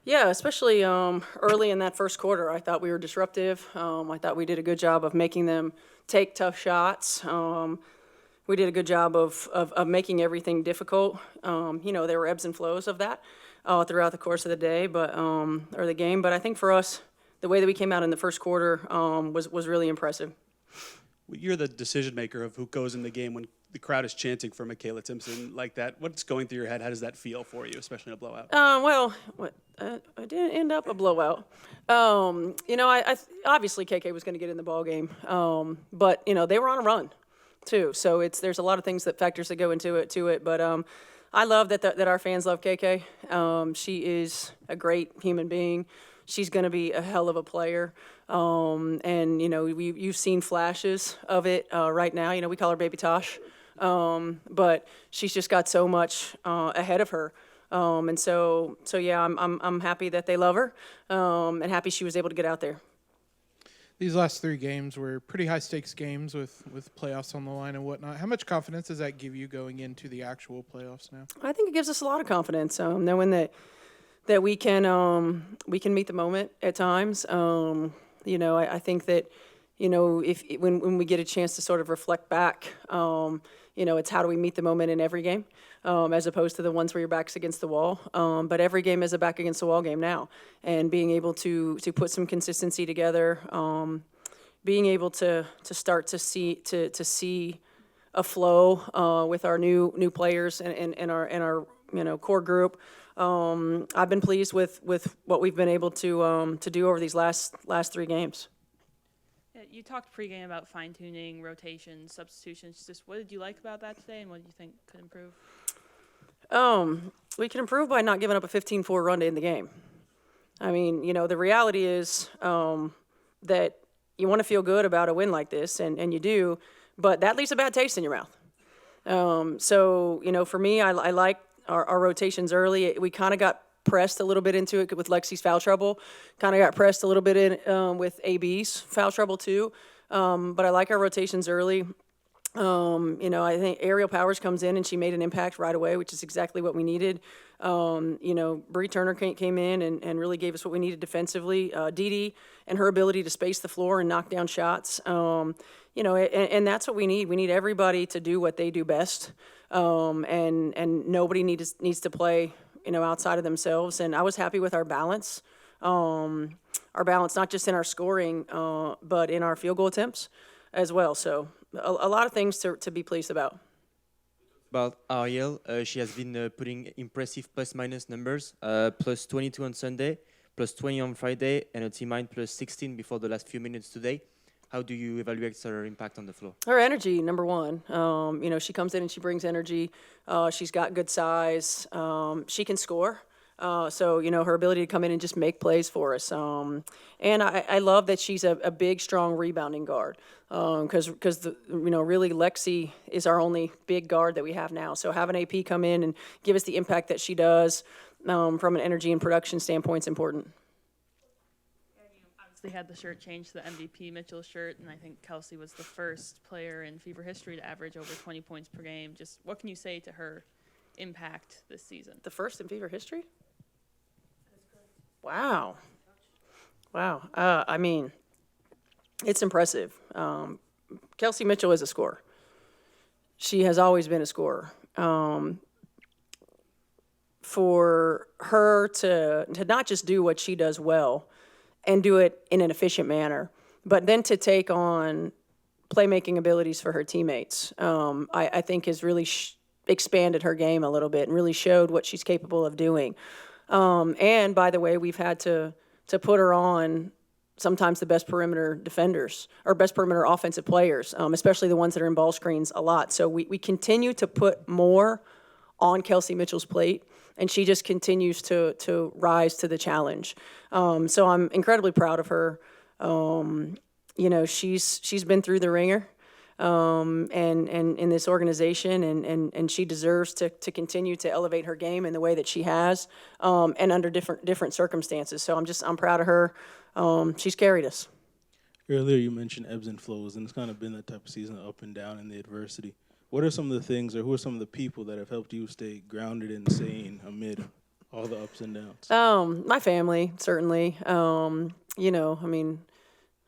Yeah, especially early in that first quarter, I thought we were disruptive. I thought we did a good job of making them take tough shots. We did a good job of making everything difficult. There were ebbs and flows of that throughout the course of the day, or the game. But I think for us, the way that we came out in the first quarter was really impressive. You're the decision maker of who goes in the game when the crowd is chanting for Michaela Timpson like that. What's going through your head? How does that feel for you, especially in a blowout? It didn't end up a blowout. Obviously KK was going to get in the ball game, but they were on a run too. So there's a lot of things that factors that go into it. But I love that our fans love KK. She is a great human being. She's going to be a hell of a player. And you've seen flashes of it right now. We call her Baby Tosh, but she's just got so much ahead of her. And so yeah, I'm happy that they love her, and happy she was able to get out there. These last three games were pretty high stakes games with playoffs on the line and whatnot. How much confidence does that give you going into the actual playoffs now? I think it gives us a lot of confidence, knowing that we can meet the moment at times. I think that if when we get a chance to sort of reflect back, it's how do we meet the moment in every game, as opposed to the ones where your back's against the wall. But every game is a back against the wall game now, and being able to put some consistency together, being able to start to see a flow with our new players and our core group. I've been pleased with what we've been able to do over these last three games. Yeah, you talked pregame about fine-tuning, rotations, substitutions. Just what did you like about that today, and what do you think could improve? We can improve by not giving up a 15-4 run to end the game. I mean, the reality is that you want to feel good about a win like this, and you do, but that leaves a bad taste in your mouth. So, for me, I like our rotations early. We kind of got pressed a little bit into it with Lexi's foul trouble. Kind of got pressed a little bit in with AB's foul trouble too. But I like our rotations early. I think Ariel Powers comes in and she made an impact right away, which is exactly what we needed. Bree Turner came in and really gave us what we needed defensively. Dee Dee and her ability to space the floor and knock down shots. And that's what we need. We need everybody to do what they do best. And nobody needs to play, outside of themselves. And I was happy with our balance. Our balance, not just in our scoring, but in our field goal attempts as well. So a lot of things to be pleased about. About Ariel, she has been putting impressive plus-minus numbers, plus 22 on Sunday, plus 20 on Friday, and a team plus 16 before the last few minutes today. How do you evaluate her impact on the floor? Her energy, number one. She comes in and she brings energy. She's got good size. She can score. So her ability to come in and just make plays for us. And I love that she's a big, strong rebounding guard. Because really Lexi is our only big guard that we have now. So having AP come in and give us the impact that she does from an energy and production standpoint is important. They had the shirt changed to the MVP Mitchell shirt, and I think Kelsey was the first player in Fever history to average over 20 points per game. Just what can you say to her impact this season? The first in Fever history? Wow. I mean, it's impressive. Kelsey Mitchell is a scorer. She has always been a scorer. For her to not just do what she does well, and do it in an efficient manner, but then to take on playmaking abilities for her teammates, I think has really expanded her game a little bit and really showed what she's capable of doing. And by the way, we've had to put her on sometimes the best perimeter defenders or best perimeter offensive players, especially the ones that are in ball screens a lot. So we continue to put more on Kelsey Mitchell's plate, and she just continues to rise to the challenge. So I'm incredibly proud of her. She's been through the ringer, and in this organization, and she deserves to continue to elevate her game in the way that she has, and under different circumstances. So I'm proud of her. She's carried us. Earlier you mentioned ebbs and flows, and it's kind of been that type of season, up and down in the adversity. What are some of the things, or who are some of the people that have helped you stay grounded and sane amid All the ups and downs. My family, certainly. You know, I mean,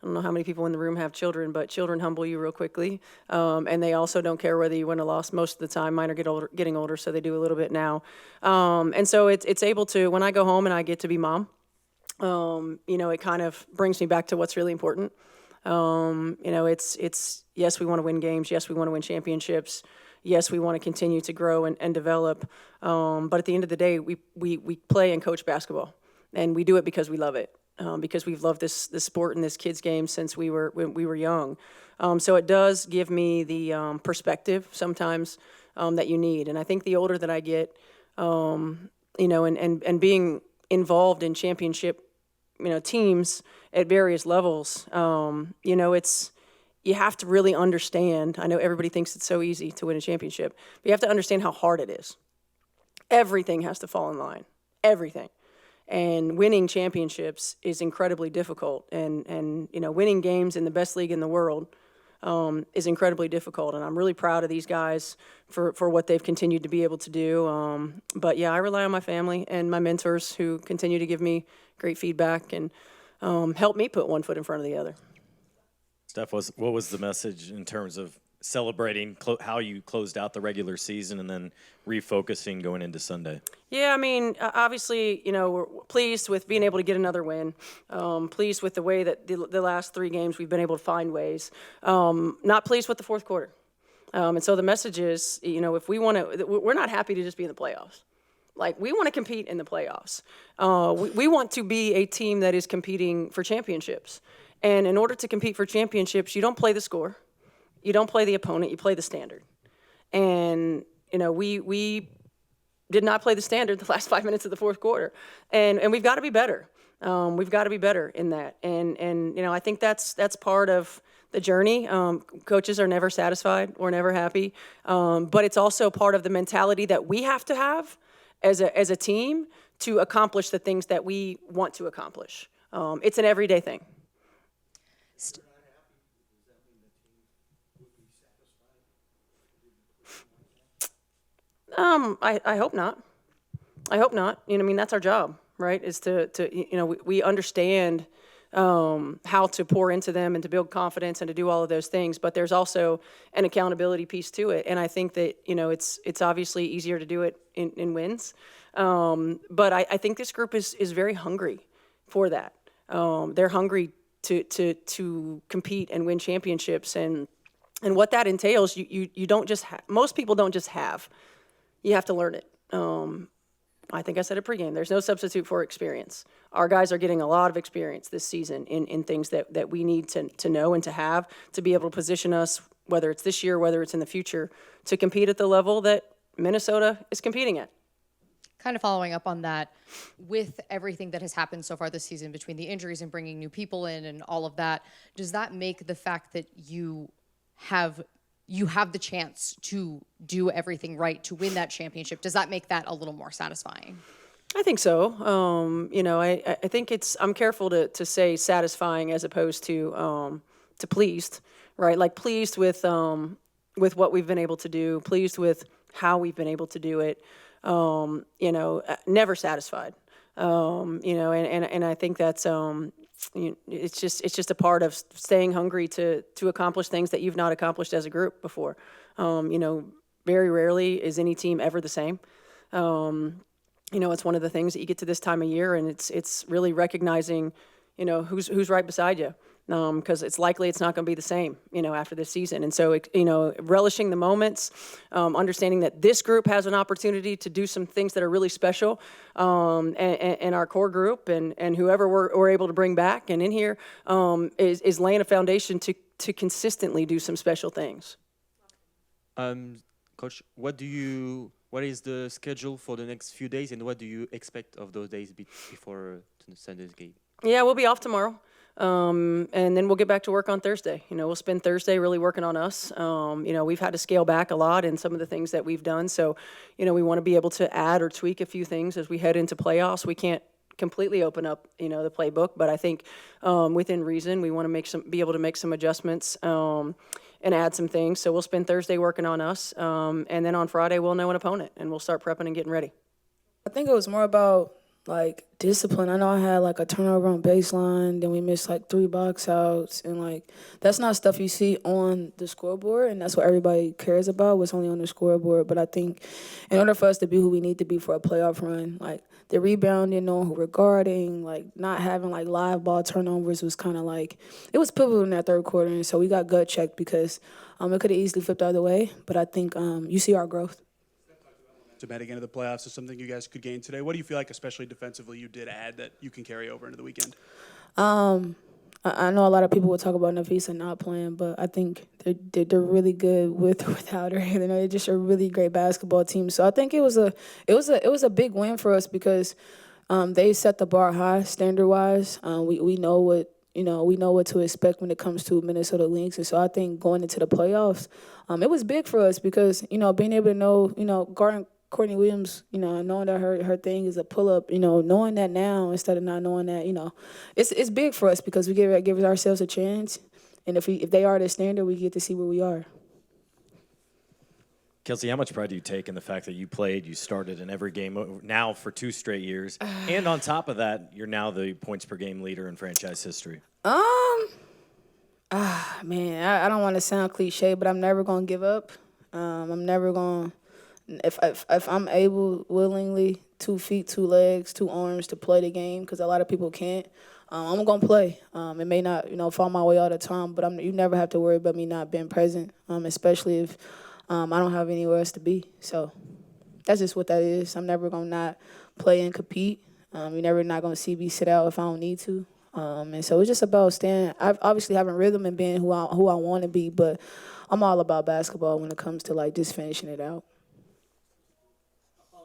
I don't know how many people in the room have children, but children humble you real quickly. And they also don't care whether you win or lost most of the time. Mine are getting older, so they do a little bit now. And so it's able to, when I go home and I get to be mom, you know, it kind of brings me back to what's really important. You know, it's yes, we want to win games. Yes, we want to win championships. Yes, we want to continue to grow and develop. But at the end of the day, we play and coach basketball, and we do it because we love it. Because we've loved this sport and this kids game since when we were young. So it does give me the perspective sometimes that you need. And I think the older that I get, you know, and being involved in championship, you know, teams at various levels, you know, you have to really understand. I know everybody thinks it's so easy to win a championship, but you have to understand how hard it is. Everything has to fall in line. Everything. And winning championships is incredibly difficult. And you know, winning games in the best league in the world is incredibly difficult. And I'm really proud of these guys for what they've continued to be able to do. But yeah, I rely on my family and my mentors who continue to give me great feedback and help me put one foot in front of the other. Steph, what was the message in terms of celebrating how you closed out the regular season and then refocusing going into Sunday? Yeah, I mean, obviously, you know, we're pleased with being able to get another win. Pleased with the way that the last 3 games we've been able to find ways. Not pleased with the fourth quarter. And so the message is, you know, if we want to, we're not happy to just be in the playoffs. Like, we want to compete in the playoffs. We want to be a team that is competing for championships. And in order to compete for championships, you don't play the score. You don't play the opponent. You play the standard. And, you know, we did not play the standard the last 5 minutes of the fourth quarter. And we've got to be better. We've got to be better in that. And you know, I think that's part of the journey. Coaches are never satisfied or never happy. But it's also part of the mentality that we have to have as a team to accomplish the things that we want to accomplish. It's an everyday thing. I hope not. I hope not. You know, I mean, that's our job, right? Is to you know, we understand how to pour into them and to build confidence and to do all of those things. But there's also an accountability piece to it. And I think that, you know, it's obviously easier to do it in wins. But I think this group is very hungry for that. They're hungry to compete and win championships. And what that entails, you don't just most people don't just have. You have to learn it. I think I said it pregame. There's no substitute for experience. Our guys are getting a lot of experience this season in things that we need to know and to have to be able to position us, whether it's this year, whether it's in the future, to compete at the level that Minnesota is competing at. Kind of following up on that, with everything that has happened so far this season between the injuries and bringing new people in and all of that, does that make the fact that you have the chance to do everything right to win that championship, does that make that a little more satisfying? I think so. You know, I think I'm careful to say satisfying as opposed to pleased, right? Like, pleased with what we've been able to do, pleased with how we've been able to do it. You know, never satisfied. You know, and I think that's it's just a part of staying hungry to accomplish things that you've not accomplished as a group before. You know, very rarely is any team ever the same. You know, it's one of the things that you get to this time of year, and it's really recognizing, you know, who's right beside you. Because it's likely it's not going to be the same, you know, after this season. And so, you know, relishing the moments, understanding that this group has an opportunity to do some things that are really special, and our core group and whoever we're able to bring back and in here is laying a foundation to consistently do some special things. Coach, what is the schedule for the next few days, and what do you expect of those days before Sunday's game? Yeah, we'll be off tomorrow. And then we'll get back to work on Thursday. You know, we'll spend Thursday really working on us. You know, we've had to scale back a lot in some of the things that we've done. So, you know, we want to be able to add or tweak a few things as we head into playoffs. We can't completely open up, you know, the playbook, but I think within reason, we want to be able to make some adjustments and add some things. So we'll spend Thursday working on us. And then on Friday, we'll know an opponent and we'll start prepping and getting ready. I think it was more about like discipline. I know I had like a turnover on baseline, then we missed like 3 box outs, and like that's not stuff you see on the scoreboard, and that's what everybody cares about. What's only on the scoreboard. But I think in order for us to be who we need to be for a playoff run, like the rebounding, knowing who we're guarding, like not having like live ball turnovers was kind of like it was pivotal in that third quarter, and so we got gut checked because it could have easily flipped the other way. But I think you see our growth. Heading into the playoffs is something you guys could gain today. What do you feel like, especially defensively, you did add that you can carry over into the weekend? I know a lot of people will talk about Nafisa not playing, but I think they're really good with or without her. You know, they're just a really great basketball team. So I think it was a big win for us because they set the bar high standard wise. We know what to expect when it comes to Minnesota Lynx, and so I think going into the playoffs, it was big for us because being able to know guarding Courtney Williams, knowing that her thing is a pull-up, knowing that now instead of not knowing that, it's big for us because we give ourselves a chance, and if they are the standard, we get to see where we are. Kelsey, how much pride do you take in the fact that you started in every game now for 2 straight years, and on top of that, you're now the points per game leader in franchise history? Man, I don't want to sound cliche, but I'm never gonna give up. I'm never gonna. If I'm able willingly 2 feet, 2 legs, 2 arms to play the game, because a lot of people can't, I'm gonna play. It may not fall my way all the time, but you never have to worry about me not being present, especially if I don't have anywhere else to be. So that's just what that is. I'm never gonna not play and compete. You're never not gonna see me sit out if I don't need to. And so it's just about staying. I've obviously having rhythm and being who I want to be, but I'm all about basketball when it comes to like just finishing it out.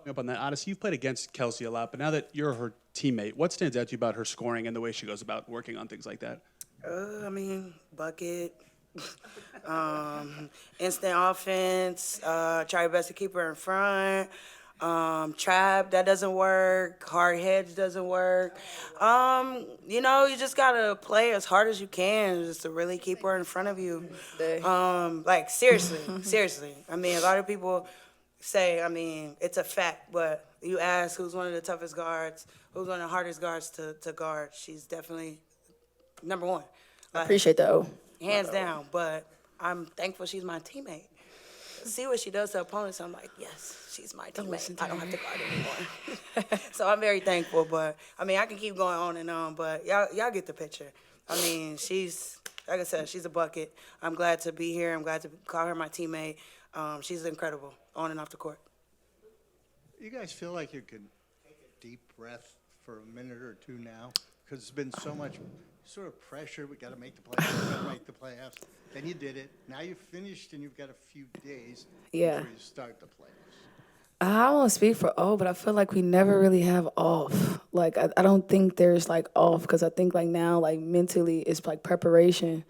Up on that, Odyssey, you've played against Kelsey a lot, but now that you're her teammate, what stands out to you about her scoring and the way she goes about working on things like that? Bucket, instant offense, try your best to keep her in front, trap, that doesn't work, hard hedge doesn't work. You just gotta play as hard as you can just to really keep her in front of you. Seriously. I mean, a lot of people say, it's a fact, but you ask who's one of the toughest guards, who's one of the hardest guards to guard, she's definitely number one. I appreciate that. Hands down, but I'm thankful she's my teammate. See what she does to opponents, I'm like, yes, she's my teammate. I don't have to guard anymore. So I'm very thankful, but, I can keep going on and on, but y'all get the picture. She's, like I said, she's a bucket. I'm glad to be here. I'm glad to call her my teammate. She's incredible on and off the court. You guys feel like you could take a deep breath for a minute or two now? Because there's been so much sort of pressure. We got to make the playoffs. Then you did it. Now you've finished and you've got a few days before you start the playoffs. I won't speak for but I feel like we never really have off. Like, I don't think there's like off because I think like now, like mentally, it's like preparation.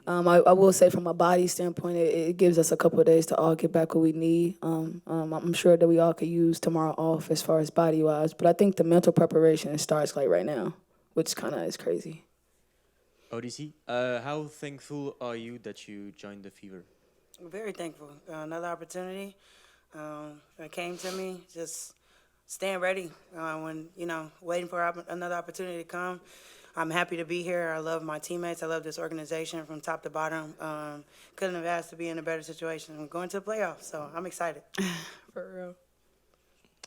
I will say from a body standpoint, it gives us a couple of days to all get back what we need. I'm sure that we all could use tomorrow off as far as body-wise, but I think the mental preparation starts like right now, which kind of is crazy. Odyssey, how thankful are you that you joined the Fever? I'm very thankful. Another opportunity that came to me, just staying ready when, waiting for another opportunity to come. I'm happy to be here. I love my teammates. I love this organization from top to bottom. Couldn't have asked to be in a better situation. I'm going to the playoffs, so I'm excited. For real.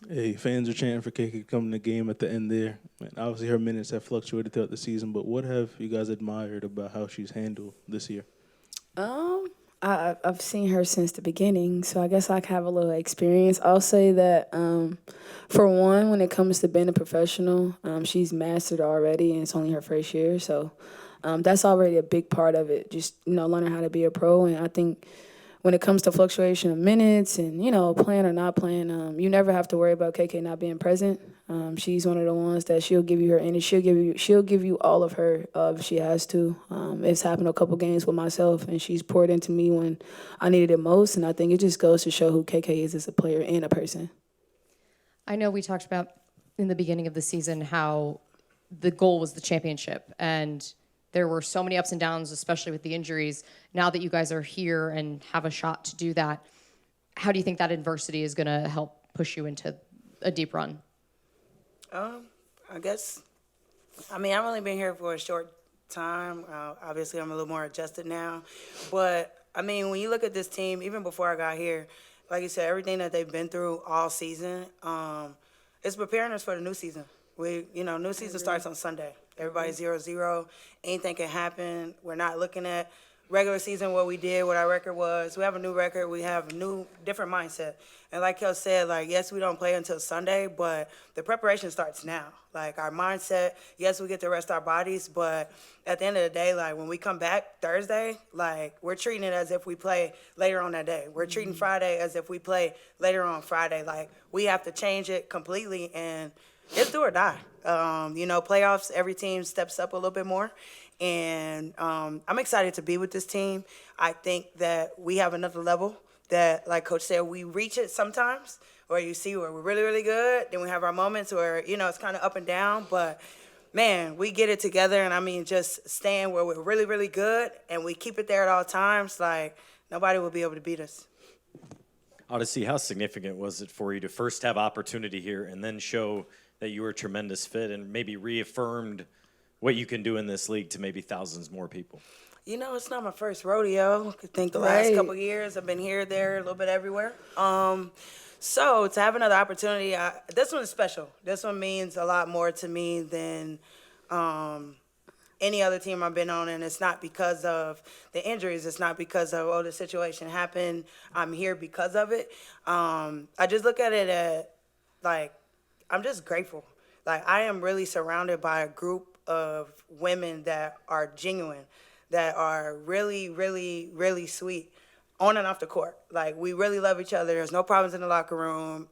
Hey, fans are chanting for KK coming to the game at the end there. And obviously, her minutes have fluctuated throughout the season, but what have you guys admired about how she's handled this year? I've seen her since the beginning, so I guess I have a little experience. I'll say that, for one, when it comes to being a professional, she's mastered already, and it's only her first year. So that's already a big part of it, just, learning how to be a pro. And I think when it comes to fluctuation of minutes and, playing or not playing, you never have to worry about KK not being present. She's one of the ones that she'll give you her energy. She'll give you all of her if she has to. It's happened a couple games with myself, and she's poured into me when I needed it most. And I think it just goes to show who KK is as a player and a person. I know we talked about in the beginning of the season how the goal was the championship, and there were so many ups and downs, especially with the injuries. Now that you guys are here and have a shot to do that, how do you think that adversity is going to help push you into a deep run? I guess, I mean, I've only been here for a short time. Obviously, I'm a little more adjusted now. But, I mean, when you look at this team, even before I got here, like you said, everything that they've been through all season, it's preparing us for the new season. New season starts on Sunday. Everybody's 0-0. Anything can happen. We're not looking at regular season, what we did, what our record was. We have a new record. We have a new, different mindset. And like Kel said, like, yes, we don't play until Sunday, but the preparation starts now. Like, our mindset, yes, we get to rest our bodies, but at the end of the day, like, when we come back Thursday, like, we're treating it as if we play later on that day. We're treating Friday as if we play later on Friday. Like, we have to change it completely, and it's do or die. Playoffs, every team steps up a little bit more. And I'm excited to be with this team. I think that we have another level that, like Coach said, we reach it sometimes, or you see where we're really, really good. Then we have our moments where, it's kind of up and down. But, man, we get it together. And, I mean, just staying where we're really, really good and we keep it there at all times, like, nobody will be able to beat us. Odyssey, how significant was it for you to first have opportunity here and then show that you were a tremendous fit and maybe reaffirmed what you can do in this league to maybe thousands more people? It's not my first rodeo. I think the last couple of years I've been here, there, a little bit everywhere. So to have another opportunity, this one is special. This one means a lot more to me than any other team I've been on, and it's not because of the injuries. It's not because of, the situation happened. I'm here because of it. I just look at it at, like, I'm just grateful. Like, I am really surrounded by a group of women that are genuine, that are really, really, really sweet on and off the court. Like, we really love each other. There's no problems in the locker room.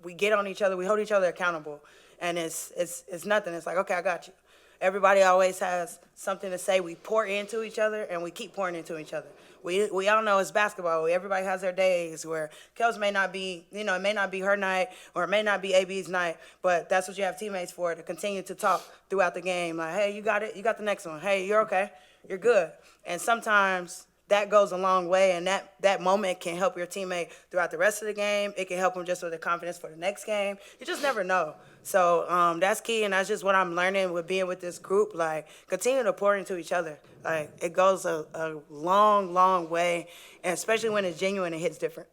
We get on each other. We hold each other accountable. And it's nothing. It's like, okay, I got you. Everybody always has something to say. We pour into each other, and we keep pouring into each other. We all know it's basketball. Everybody has their days where Kels may not be, it may not be her night or it may not be AB's night, but that's what you have teammates for, to continue to talk throughout the game. Like, hey, you got it. You got the next one. Hey, you're okay. You're good. And sometimes that goes a long way, and that moment can help your teammate throughout the rest of the game. It can help them just with the confidence for the next game. You just never know. So that's key, and that's just what I'm learning with being with this group. Like, continue to pour into each other. Like, it goes a long, long way, and especially when it's genuine, it hits different.